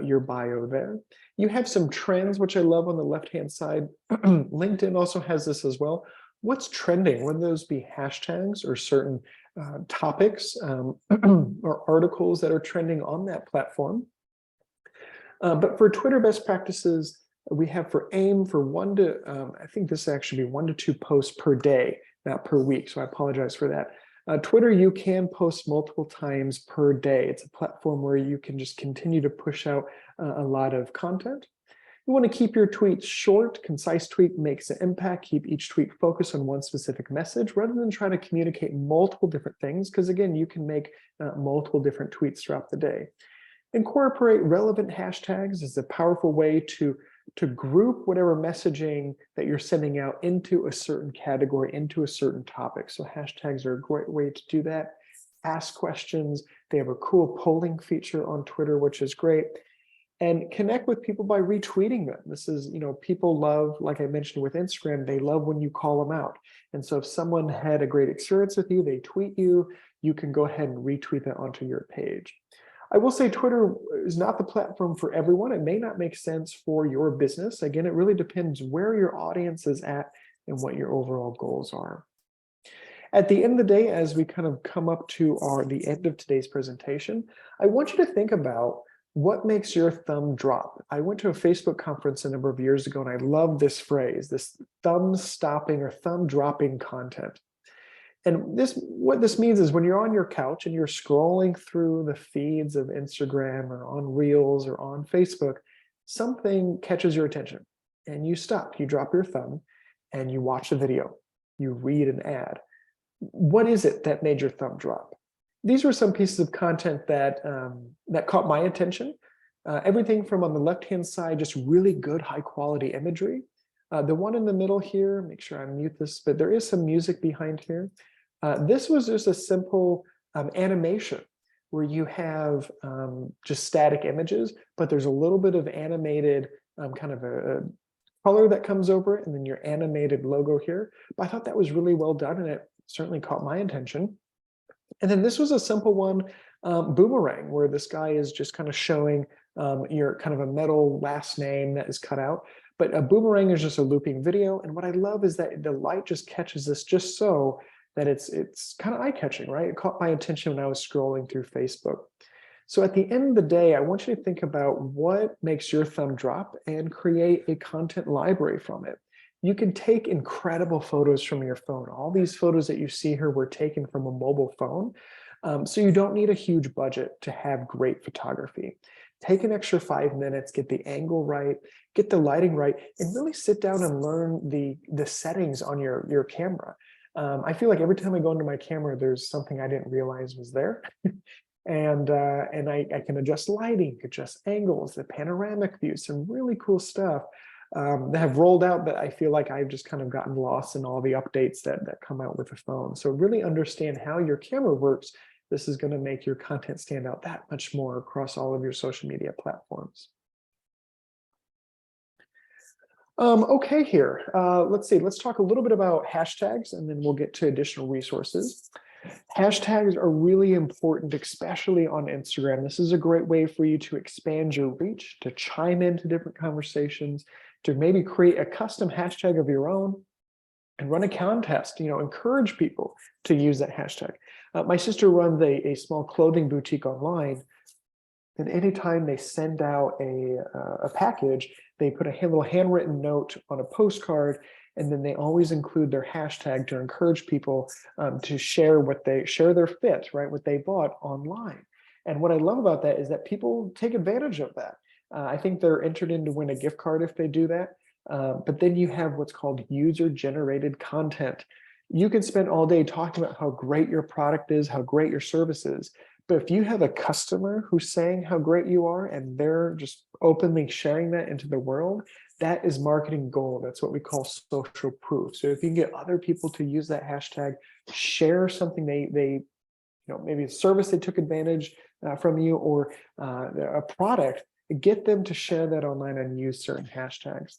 your bio there. You have some trends, which I love on the left-hand side. LinkedIn also has this as well. What's trending, whether those be hashtags or certain topics or articles that are trending on that platform. But for Twitter best practices, we have for aim for I think this actually be 1 to 2 posts per day, not per week. So I apologize for that. Twitter, you can post multiple times per day. It's a platform where you can just continue to push out a lot of content. You want to keep your tweets short. Concise tweet makes an impact. Keep each tweet focused on one specific message rather than trying to communicate multiple different things, because again, you can make multiple different tweets throughout the day. Incorporate relevant hashtags is a powerful way to group whatever messaging that you're sending out into a certain category, into a certain topic. So hashtags are a great way to do that. Ask questions. They have a cool polling feature on Twitter, which is great. And connect with people by retweeting them. This is, people love, like I mentioned with Instagram, they love when you call them out. And so if someone had a great experience with you, they tweet you, you can go ahead and retweet that onto your page. I will say Twitter is not the platform for everyone. It may not make sense for your business. Again, it really depends where your audience is at and what your overall goals are. At the end of the day, as we kind of come up to the end of today's presentation, I want you to think about what makes your thumb drop. I went to a Facebook conference a number of years ago, and I love this phrase, this thumb stopping or thumb dropping content. And what this means is when you're on your couch and you're scrolling through the feeds of Instagram or on Reels or on Facebook, something catches your attention and you stop, you drop your thumb and you watch a video, you read an ad. What is it that made your thumb drop? These were some pieces of content that caught my attention. Everything from on the left-hand side, just really good high quality imagery. The one in the middle here, make sure I mute this, but there is some music behind here. This was just a simple animation where you have just static images, but there's a little bit of animated kind of a color that comes over it, and then your animated logo here. But I thought that was really well done, and it certainly caught my attention. And then this was a simple one, Boomerang, where this guy is just kind of showing your kind of a metal last name that is cut out. But a Boomerang is just a looping video. And what I love is that the light just catches this just so that it's kind of eye-catching, right? It caught my attention when I was scrolling through Facebook. So at the end of the day, I want you to think about what makes your thumb drop and create a content library from it. You can take incredible photos from your phone. All these photos that you see here were taken from a mobile phone. So you don't need a huge budget to have great photography. Take an extra 5 minutes, get the angle right, get the lighting right, and really sit down and learn the settings on your camera. I feel like every time I go into my camera, there's something I didn't realize was there. And I can adjust lighting, adjust angles, the panoramic view, some really cool stuff that have rolled out that I feel like I've just kind of gotten lost in all the updates that come out with the phone. So really understand how your camera works. This is going to make your content stand out that much more across all of your social media platforms. Okay, here, let's see, let's talk a little bit about hashtags, and then we'll get to additional resources. Hashtags are really important, especially on Instagram. This is a great way for you to expand your reach, to chime into different conversations, to maybe create a custom hashtag of your own and run a contest, encourage people to use that hashtag. My sister runs a small clothing boutique online, and anytime they send out a package, they put a little handwritten note on a postcard, and then they always include their hashtag to encourage people to share their fit, right? What they bought online. And what I love about that is that people take advantage of that. I think they're entered in to win a gift card if they do that. But then you have what's called user-generated content. You can spend all day talking about how great your product is, how great your service is. But if you have a customer who's saying how great you are and they're just openly sharing that into the world, that is marketing gold. That's what we call social proof. So if you can get other people to use that hashtag, share something maybe a service they took advantage from you, or a product, get them to share that online and use certain hashtags.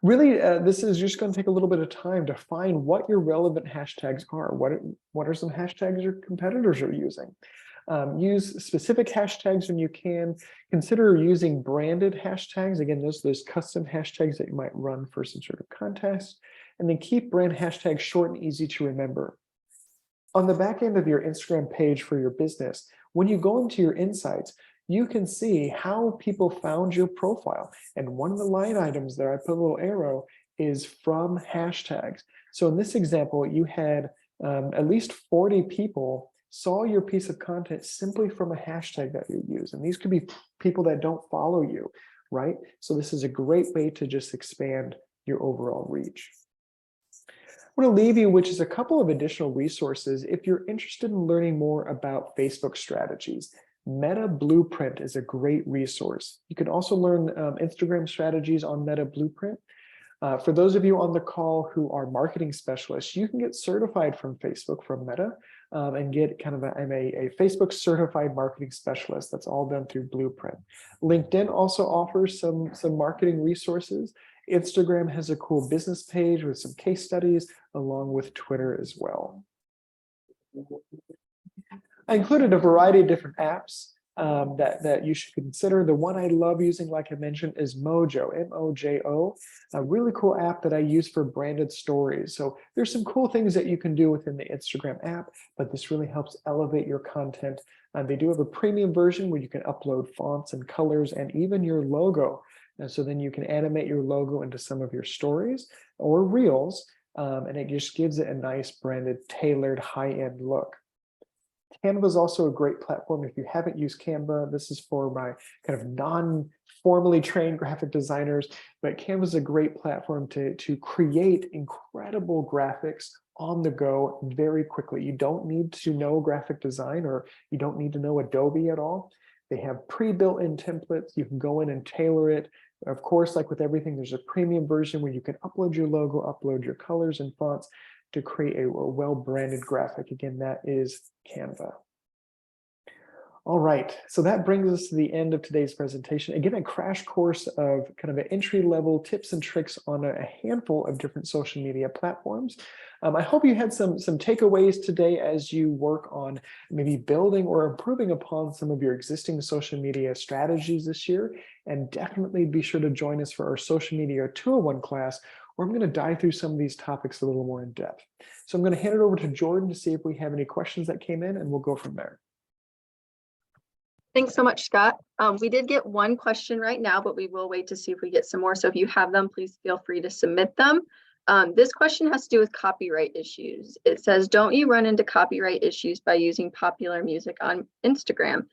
Really, this is just going to take a little bit of time to find what your relevant hashtags are. What are some hashtags your competitors are using? Use specific hashtags when you can. Consider using branded hashtags. Again, those custom hashtags that you might run for some sort of contest. And then keep brand hashtags short and easy to remember. On the back end of your Instagram page for your business, when you go into your insights, you can see how people found your profile. And one of the line items there, I put a little arrow, is from hashtags. So in this example, you had at least 40 people saw your piece of content simply from a hashtag that you use. And these could be people that don't follow you, right? So this is a great way to just expand your overall reach. I want to leave you, which is a couple of additional resources. If you're interested in learning more about Facebook strategies, Meta Blueprint is a great resource. You can also learn Instagram strategies on Meta Blueprint. For those of you on the call who are marketing specialists, you can get certified from Facebook, from Meta, and get kind of a Facebook certified marketing specialist. That's all done through Blueprint. LinkedIn also offers some marketing resources. Instagram has a cool business page with some case studies, along with Twitter as well. I included a variety of different apps that you should consider. The one I love using, like I mentioned, is Mojo, M-O-J-O, a really cool app that I use for branded stories. So there's some cool things that you can do within the Instagram app, but this really helps elevate your content. They do have a premium version where you can upload fonts and colors and even your logo. And so then you can animate your logo into some of your stories or reels, and it just gives it a nice branded, tailored, high-end look. Canva is also a great platform. If you haven't used Canva, this is for my kind of non-formally trained graphic designers, but Canva is a great platform to create incredible graphics on the go very quickly. You don't need to know graphic design, or you don't need to know Adobe at all. They have pre-built-in templates. You can go in and tailor it. Of course, like with everything, there's a premium version where you can upload your logo, upload your colors and fonts to create a well-branded graphic. Again, that is Canva. All right, so that brings us to the end of today's presentation. Again, a crash course of kind of an entry-level tips and tricks on a handful of different social media platforms. I hope you had some takeaways today as you work on maybe building or improving upon some of your existing social media strategies this year. And definitely be sure to join us for our Social Media 201 class, where I'm going to dive through some of these topics a little more in depth. So I'm going to hand it over to Jordan to see if we have any questions that came in, and we'll go from there. Thanks so much, Scott. We did get one question right now, but we will wait to see if we get some more. So if you have them, please feel free to submit them. This question has to do with copyright issues. It says, don't you run into copyright issues by using popular music on Instagram?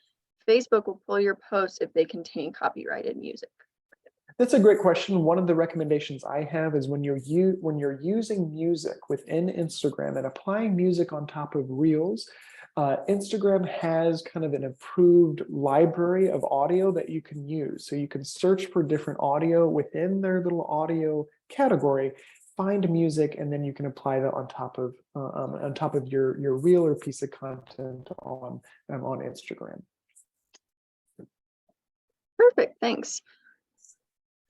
Facebook will pull your posts if they contain copyrighted music. That's a great question. One of the recommendations I have is when you're using music within Instagram and applying music on top of Reels, Instagram has kind of an approved library of audio that you can use. So you can search for different audio within their little audio category, find music, and then you can apply that on top of your reel or piece of content on Instagram. Perfect, thanks.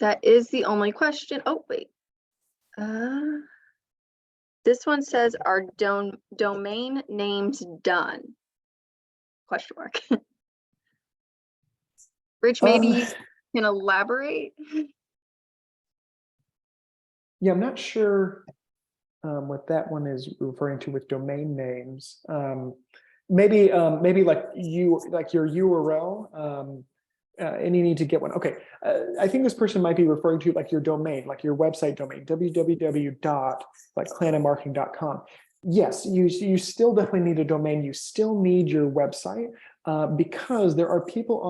That is the only question. Oh, wait. This one says, are domain names done? Question mark. Rich, maybe you can elaborate. Yeah, I'm not sure what that one is referring to with domain names. Maybe like your URL. And you need to get one. Okay, I think this person might be referring to like your domain, like your website domain, www.claninmarketing.com. Yes, you still definitely need a domain. You still need your website because there are people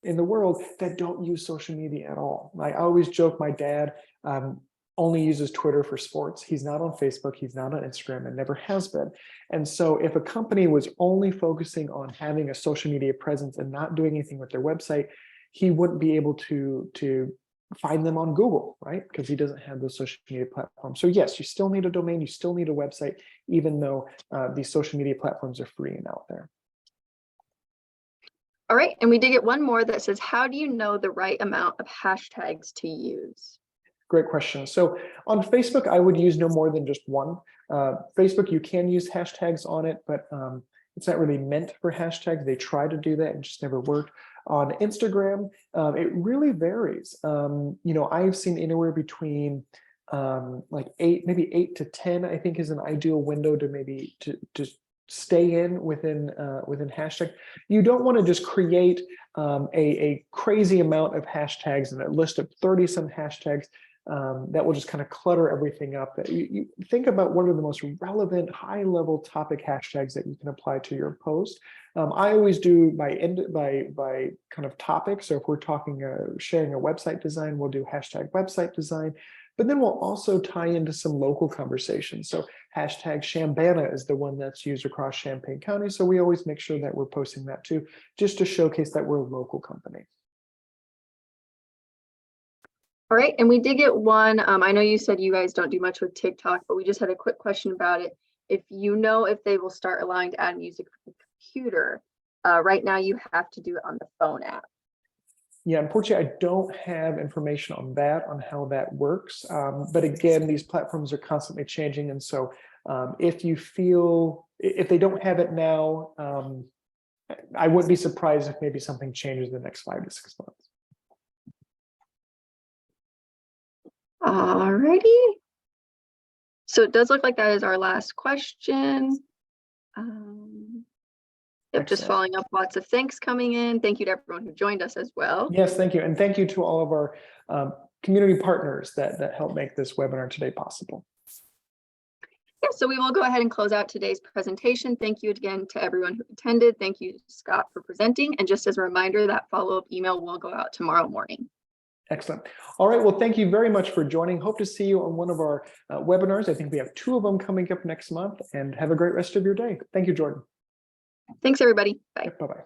in the world that don't use social media at all. I always joke, my dad only uses Twitter for sports. He's not on Facebook, he's not on Instagram, and never has been. And so if a company was only focusing on having a social media presence and not doing anything with their website, he wouldn't be able to find them on Google, right? Because he doesn't have those social media platforms. So yes, you still need a domain, you still need a website, even though these social media platforms are free and out there. All right, and we did get one more that says, how do you know the right amount of hashtags to use? Great question. So on Facebook, I would use no more than just one. Facebook, you can use hashtags on it, but it's not really meant for hashtags. They try to do that and just never worked. On Instagram, it really varies. I've seen anywhere between like maybe 8 to 10, I think is an ideal window to stay within hashtag. You don't want to just create a crazy amount of hashtags and a list of 30 some hashtags that will just kind of clutter everything up. You think about what are the most relevant high level topic hashtags that you can apply to your post. I always do by kind of topic. So if we're talking sharing a website design, we'll do hashtag website design. But then we'll also tie into some local conversations. So hashtag Shambana is the one that's used across Champaign County. So we always make sure that we're posting that too, just to showcase that we're a local company. All right, and we did get one. I know you said you guys don't do much with TikTok, but we just had a quick question about it. If you know if they will start allowing to add music from the computer, right now you have to do it on the phone app. Yeah, unfortunately, I don't have information on how that works. But again, these platforms are constantly changing. And so if they don't have it now, I wouldn't be surprised if maybe something changes in the next 5 to 6 months. All righty. So it does look like that is our last question. Just following up, lots of thanks coming in. Thank you to everyone who joined us as well. Yes, thank you. And thank you to all of our community partners that help make this webinar today possible. Yeah, so we will go ahead and close out today's presentation. Thank you again to everyone who attended. Thank you, Scott, for presenting. And just as a reminder, that follow-up email will go out tomorrow morning. Excellent. All right. Well, thank you very much for joining. Hope to see you on one of our webinars. I think we have 2 of them coming up next month, and have a great rest of your day. Thank you, Jordan. Thanks, everybody. Bye. Bye-bye.